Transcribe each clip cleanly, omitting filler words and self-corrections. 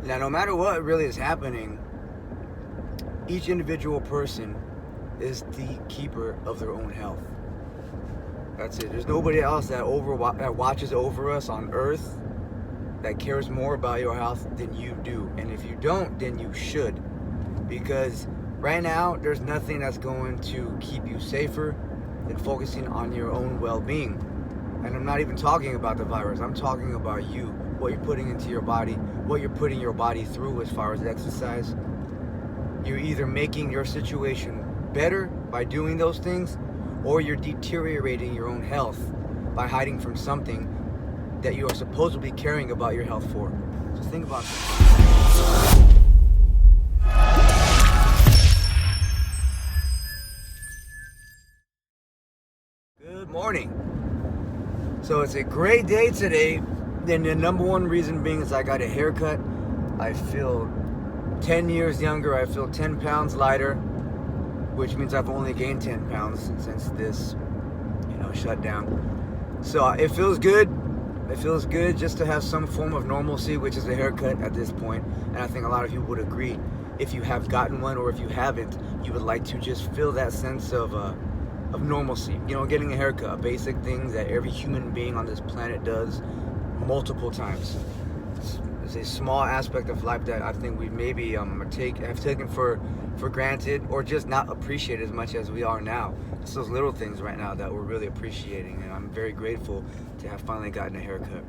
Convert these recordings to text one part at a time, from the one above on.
Now, no matter what really is happening, each individual person is the keeper of their own health. That's it. There's nobody else that watches over us on earth that cares more about your health than you do. And if you don't, then you should. Because right now, there's nothing that's going to keep you safer than focusing on your own well-being. And I'm not even talking about the virus. I'm talking about you, what you're putting into your body, what you're putting your body through as far as exercise. You're either making your situation better by doing those things, or you're deteriorating your own health by hiding from something that you are supposedly caring about your health for. So think about that. Good morning. So it's a great day today. And the number one reason being is I got a haircut. I feel 10 years younger. I feel 10 pounds lighter, which means I've only gained 10 pounds since this, shut down. So it feels good. It feels good just to have some form of normalcy, which is a haircut at this point. And I think a lot of you would agree. If you have gotten one or if you haven't, you would like to just feel that sense of normalcy. Getting a haircut, a basic thing that every human being on this planet does multiple times. It's a small aspect of life that I think we maybe have taken for granted, or just not appreciate as much as we are now. It's those little things right now that we're really appreciating, and I'm very grateful to have finally gotten a haircut.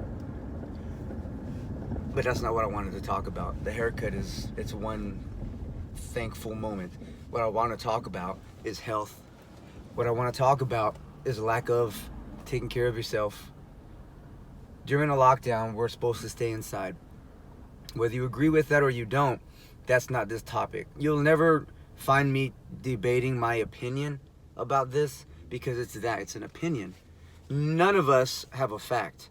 But that's not what I wanted to talk about. The haircut it's one thankful moment. What I want to talk about is health. What I want to talk about is lack of taking care of yourself. During a lockdown, we're supposed to stay inside. Whether you agree with that or you don't, that's not this topic. You'll never find me debating my opinion about this, because it's an opinion. None of us have a fact.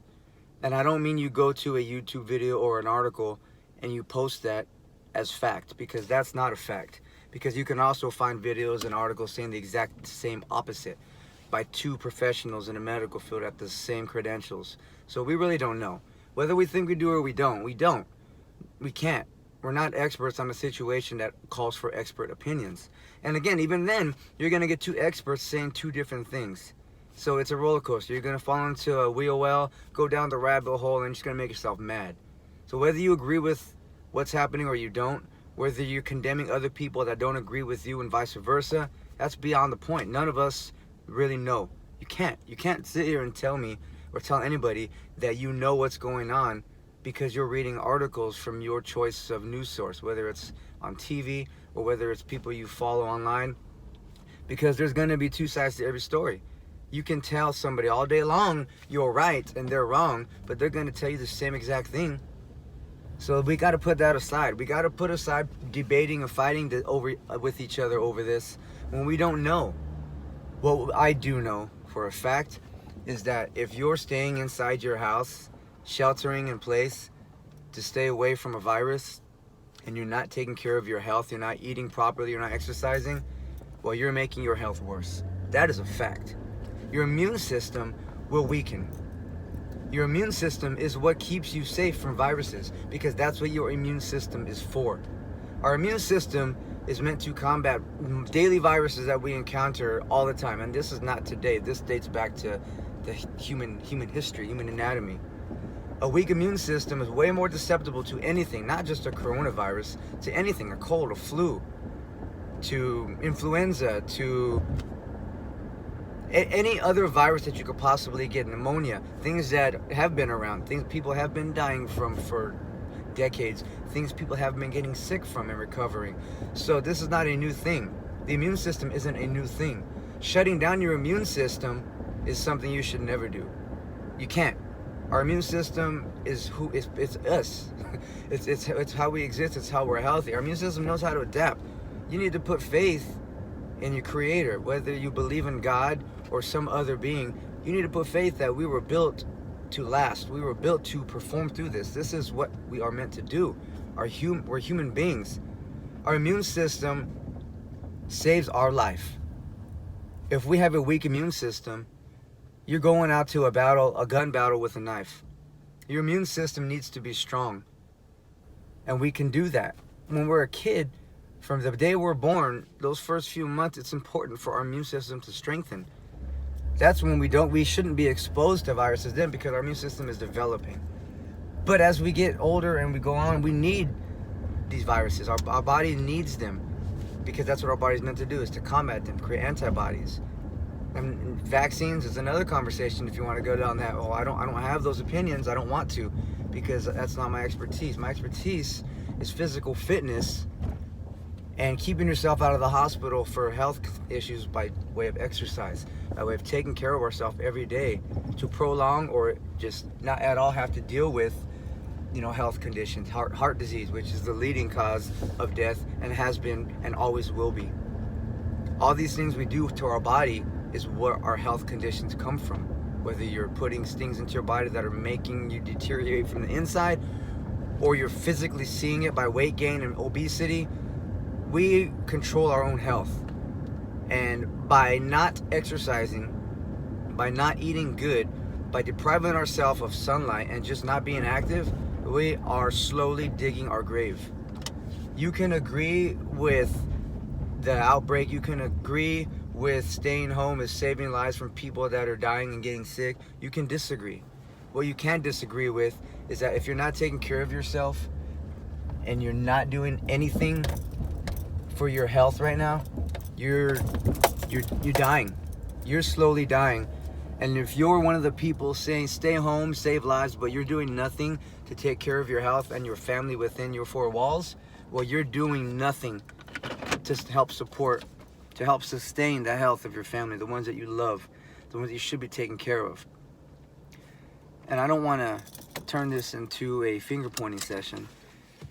And I don't mean you go to a YouTube video or an article and you post that as fact, because that's not a fact. Because you can also find videos and articles saying the exact same opposite by two professionals in the medical field at the same credentials. So we really don't know. Whether we think we do or we don't, we don't. We can't. We're not experts on a situation that calls for expert opinions. And again, even then, you're going to get two experts saying two different things. So it's a roller coaster. You're going to fall into a wheel well, go down the rabbit hole, and you're just going to make yourself mad. So whether you agree with what's happening or you don't, whether you're condemning other people that don't agree with you and vice versa, that's beyond the point. None of us really know. You can't sit here and tell me or tell anybody that you know what's going on because you're reading articles from your choice of news source, whether it's on TV or whether it's people you follow online, because there's going to be two sides to every story. You can tell somebody all day long you're right and they're wrong, but they're going to tell you the same exact thing. So we got to put that aside. We got to put aside debating and fighting with each other over this when we don't know. What I do know for a fact is that if you're staying inside your house, sheltering in place to stay away from a virus, and you're not taking care of your health, you're not eating properly, you're not exercising, well, you're making your health worse. That is a fact. Your immune system will weaken. Your immune system is what keeps you safe from viruses, because that's what your immune system is for. Our immune system is meant to combat daily viruses that we encounter all the time. And this is not today. This dates back to the human history, human anatomy. A weak immune system is way more susceptible to anything, not just a coronavirus, to anything, a cold, a flu, to influenza, to any other virus that you could possibly get, pneumonia, things that have been around, things people have been dying from for decades, things people have been getting sick from and recovering. So this is not a new thing. The immune system isn't a new thing. Shutting down your immune system is something you should never do. You can't. Our immune system is it's us. it's how we exist. It's how we're healthy. Our immune system knows how to adapt. You need to put faith in your creator, whether you believe in God or some other being. You need to put faith that we were built to last. We were built to perform through this. This is what we are meant to do. We're human beings. Our immune system saves our life. If we have a weak immune system, you're going out to a gun battle with a knife. Your immune system needs to be strong. And we can do that. When we're a kid, from the day we're born, those first few months, it's important for our immune system to strengthen. That's when we shouldn't be exposed to viruses then, because our immune system is developing. But as we get older and we go on, we need these viruses. Our body needs them, because that's what our body's meant to do, is to combat them, create antibodies. And vaccines is another conversation if you want to go down that. Oh, I don't have those opinions. I don't want to, because that's not my expertise. My expertise is physical fitness and keeping yourself out of the hospital for health issues by way of exercise, by way of taking care of ourselves every day to prolong or just not at all have to deal with, health conditions, heart disease, which is the leading cause of death and has been and always will be. All these things we do to our body is what our health conditions come from. Whether you're putting things into your body that are making you deteriorate from the inside, or you're physically seeing it by weight gain and obesity, we control our own health. And by not exercising, by not eating good, by depriving ourselves of sunlight and just not being active, we are slowly digging our grave. You can agree with the outbreak, you can agree with staying home is saving lives from people that are dying and getting sick. You can disagree. What you can't disagree with is that if you're not taking care of yourself and you're not doing anything for your health right now, you're dying. You're slowly dying. And if you're one of the people saying stay home, save lives, but you're doing nothing to take care of your health and your family within your four walls, well, you're doing nothing to help support, to help sustain the health of your family, the ones that you love, the ones that you should be taking care of. And I don't want to turn this into a finger pointing session,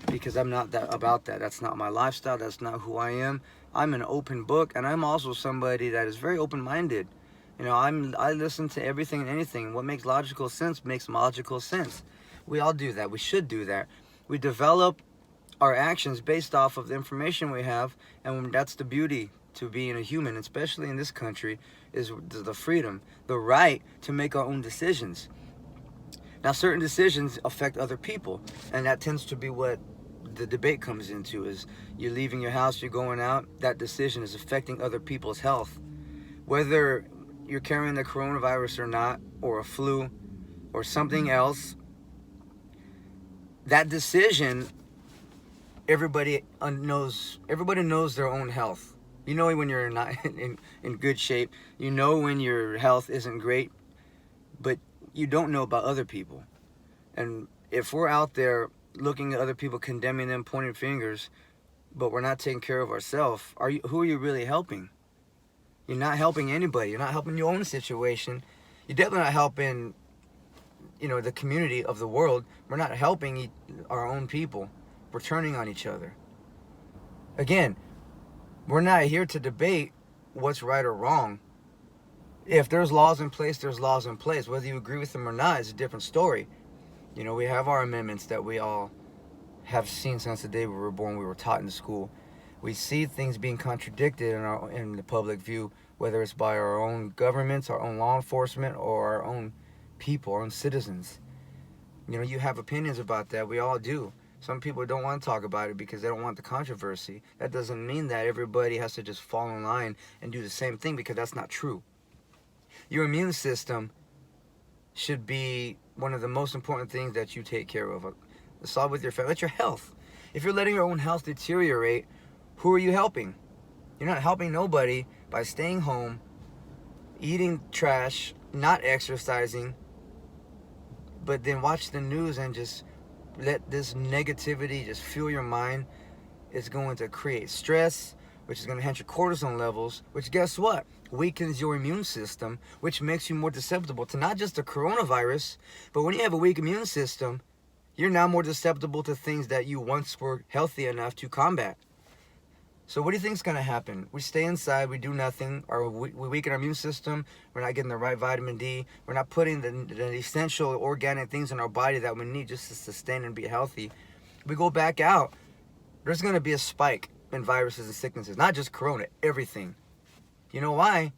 because I'm not about that. That's not my lifestyle. That's not who I am. I'm an open book, and I'm also somebody that is very open-minded. I listen to everything and anything. What makes logical sense makes logical sense. We all do that. We should do that. We develop our actions based off of the information we have, and that's the beauty to being a human, especially in this country, is the freedom, the right to make our own decisions. Now, certain decisions affect other people, and that tends to be what the debate comes into, is you're leaving your house, you're going out, that decision is affecting other people's health. Whether you're carrying the coronavirus or not, or a flu, or something else, that decision, everybody knows their own health. You know when you're not in good shape. You know when your health isn't great, but you don't know about other people. And if we're out there looking at other people, condemning them, pointing fingers, but we're not taking care of ourselves, who are you really helping? You're not helping anybody. You're not helping your own situation. You're definitely not helping, the community of the world. We're not helping our own people. We're turning on each other. Again, we're not here to debate what's right or wrong. If there's laws in place, there's laws in place. Whether you agree with them or not is a different story. We have our amendments that we all have seen since the day we were born, we were taught in school. We see things being contradicted in the public view, whether it's by our own governments, our own law enforcement, or our own people, our own citizens. You have opinions about that. We all do. Some people don't want to talk about it because they don't want the controversy. That doesn't mean that everybody has to just fall in line and do the same thing, because that's not true. Your immune system should be one of the most important things that you take care of. Solve with your family. That's your health. If you're letting your own health deteriorate, who are you helping? You're not helping nobody by staying home, eating trash, not exercising, but then watch the news and just let this negativity just fuel your mind. It's going to create stress, which is going to enhance your cortisol levels, which, guess what? Weakens your immune system, which makes you more susceptible to not just the coronavirus, but when you have a weak immune system, you're now more susceptible to things that you once were healthy enough to combat. So what do you think is going to happen? We stay inside, we do nothing, or we weaken our immune system, we're not getting the right vitamin D, we're not putting the essential organic things in our body that we need just to sustain and be healthy. We go back out, there's going to be a spike in viruses and sicknesses, not just corona, everything. You know why?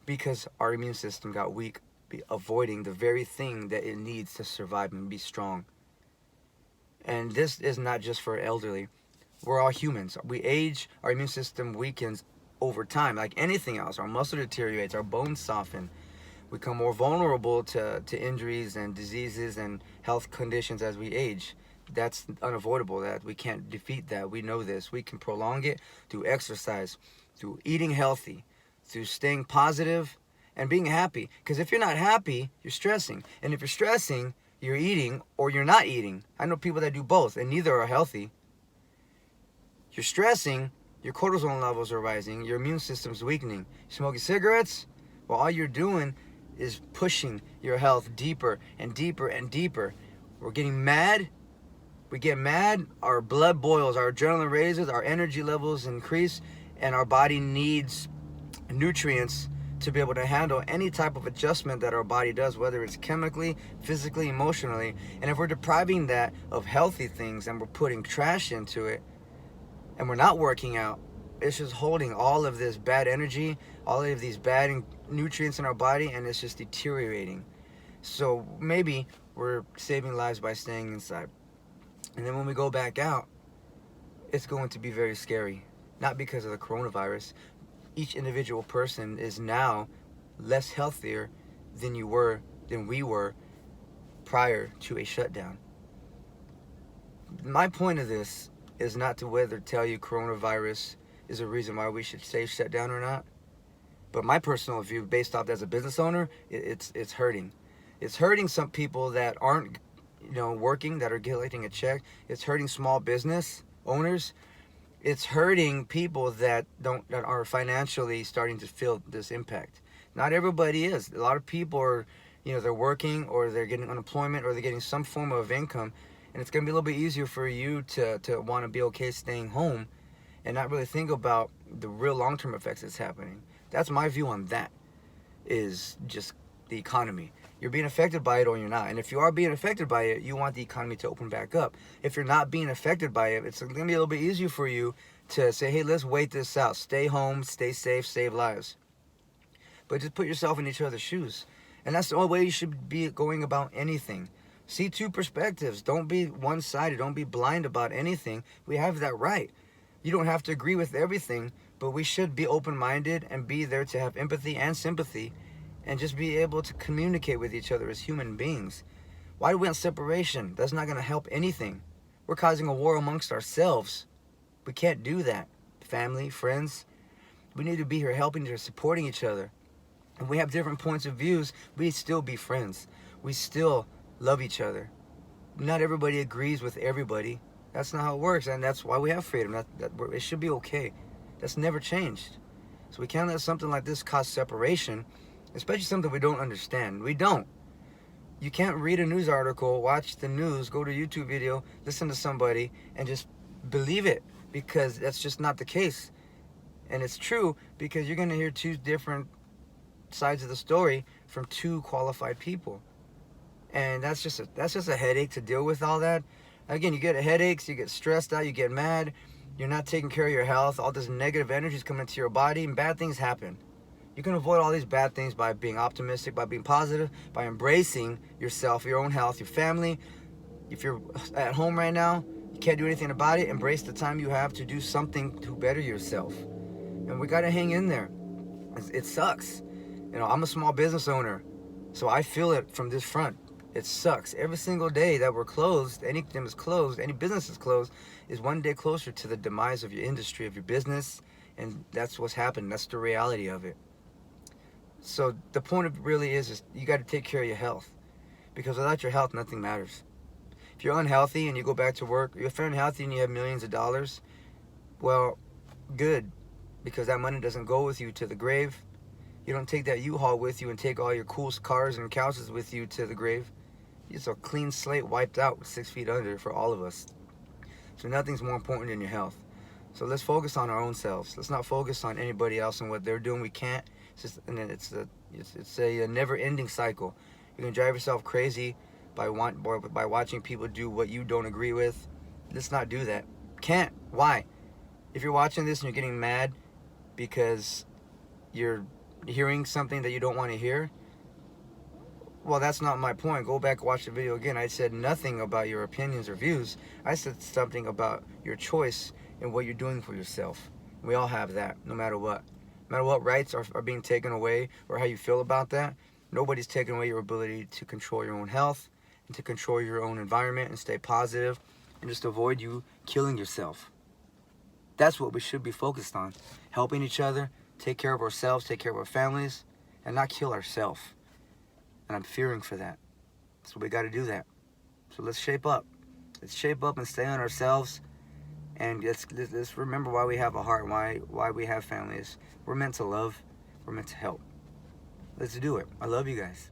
Because our immune system got weak, avoiding the very thing that it needs to survive and be strong. And And this is not just for elderly. We're all humans. We age, our immune system weakens over time. Like anything else, our muscle deteriorates, our bones soften. We become more vulnerable to injuries and diseases and health conditions as we age. That's unavoidable. That we can't defeat that. We know this. We can prolong it through exercise, through eating healthy, through staying positive and being happy. Because if you're not happy, you're stressing. And if you're stressing, you're eating or you're not eating. I know people that do both and neither are healthy. You're stressing, your cortisol levels are rising, your immune system's weakening. Smoking cigarettes, well, all you're doing is pushing your health deeper and deeper and deeper. We're getting mad. We get mad, our blood boils, our adrenaline raises, our energy levels increase, and our body needs nutrients to be able to handle any type of adjustment that our body does, whether it's chemically, physically, emotionally. And if we're depriving that of healthy things and we're putting trash into it and we're not working out, it's just holding all of this bad energy, all of these bad nutrients in our body, and it's just deteriorating. So maybe we're saving lives by staying inside. And then when we go back out, it's going to be very scary. Not because of the coronavirus. Each individual person is now less healthier than we were prior to a shutdown. My point of this is not to whether tell you coronavirus is a reason why we should stay shut down or not. But my personal view, based off as a business owner, it's hurting. It's hurting some people that aren't working, that are collecting a check. It's hurting small business owners. It's hurting people that are financially starting to feel this impact. Not everybody is. A lot of people are, they're working or they're getting unemployment or they're getting some form of income, and it's gonna be a little bit easier for you to want to be okay staying home and not really think about the real long-term effects that's happening. That's my view on that, is just the economy. You're being affected by it or you're not. And if you are being affected by it, you want the economy to open back up. If you're not being affected by it, it's going to be a little bit easier for you to say, hey, let's wait this out. Stay home, stay safe, save lives. But just put yourself in each other's shoes. And that's the only way you should be going about anything. See two perspectives. Don't be one-sided. Don't be blind about anything. We have that right. You don't have to agree with everything, but we should be open-minded and be there to have empathy and sympathy and just be able to communicate with each other as human beings. Why do we want separation? That's not going to help anything. We're causing a war amongst ourselves. We can't do that. Family, friends, we need to be here helping and supporting each other. And we have different points of views, we still be friends. We still love each other. Not everybody agrees with everybody. That's not how it works, and that's why we have freedom. It should be okay. That's never changed. So we can't let something like this cause separation, especially something we don't understand. We don't. You can't read a news article, watch the news, go to a YouTube video, listen to somebody, and just believe it, because that's just not the case. And it's true because you're going to hear two different sides of the story from two qualified people. And that's just a headache to deal with all that. Again, you get headaches, you get stressed out, you get mad, you're not taking care of your health, all this negative energy is coming into your body, and bad things happen. You can avoid all these bad things by being optimistic, by being positive, by embracing yourself, your own health, your family. If you're at home right now, you can't do anything about it, embrace the time you have to do something to better yourself. And we gotta hang in there. It sucks. I'm a small business owner, so I feel it from this front. It sucks. Every single day that we're closed, anything is closed, any business is closed, is one day closer to the demise of your industry, of your business, and that's what's happened. That's the reality of it. So the point of it really is you got to take care of your health, because without your health, nothing matters. If you're unhealthy and you go back to work, if you're unhealthy and you have millions of dollars, well, good, because that money doesn't go with you to the grave. You don't take that U-Haul with you and take all your cool cars and couches with you to the grave. It's a clean slate wiped out 6 feet under for all of us. So nothing's more important than your health. So let's focus on our own selves. Let's not focus on anybody else and what they're doing. We can't. It's a never-ending cycle. You're gonna drive yourself crazy by watching people do what you don't agree with. Let's not do that. Can't. Why? If you're watching this and you're getting mad because you're hearing something that you don't want to hear, Well, that's not my point. Go back, watch the video again. I said nothing about your opinions or views. I said something about your choice and what you're doing for yourself. We all have that, no matter what. No matter what rights are being taken away or how you feel about that, nobody's taking away your ability to control your own health and to control your own environment and stay positive and just avoid you killing yourself. That's what we should be focused on. Helping each other, take care of ourselves, take care of our families, and not kill ourselves. And I'm fearing for that. So we got to do that. So let's shape up. Let's shape up and stay on ourselves. And let's remember why we have a heart, why we have families. We're meant to love. We're meant to help. Let's do it. I love you guys.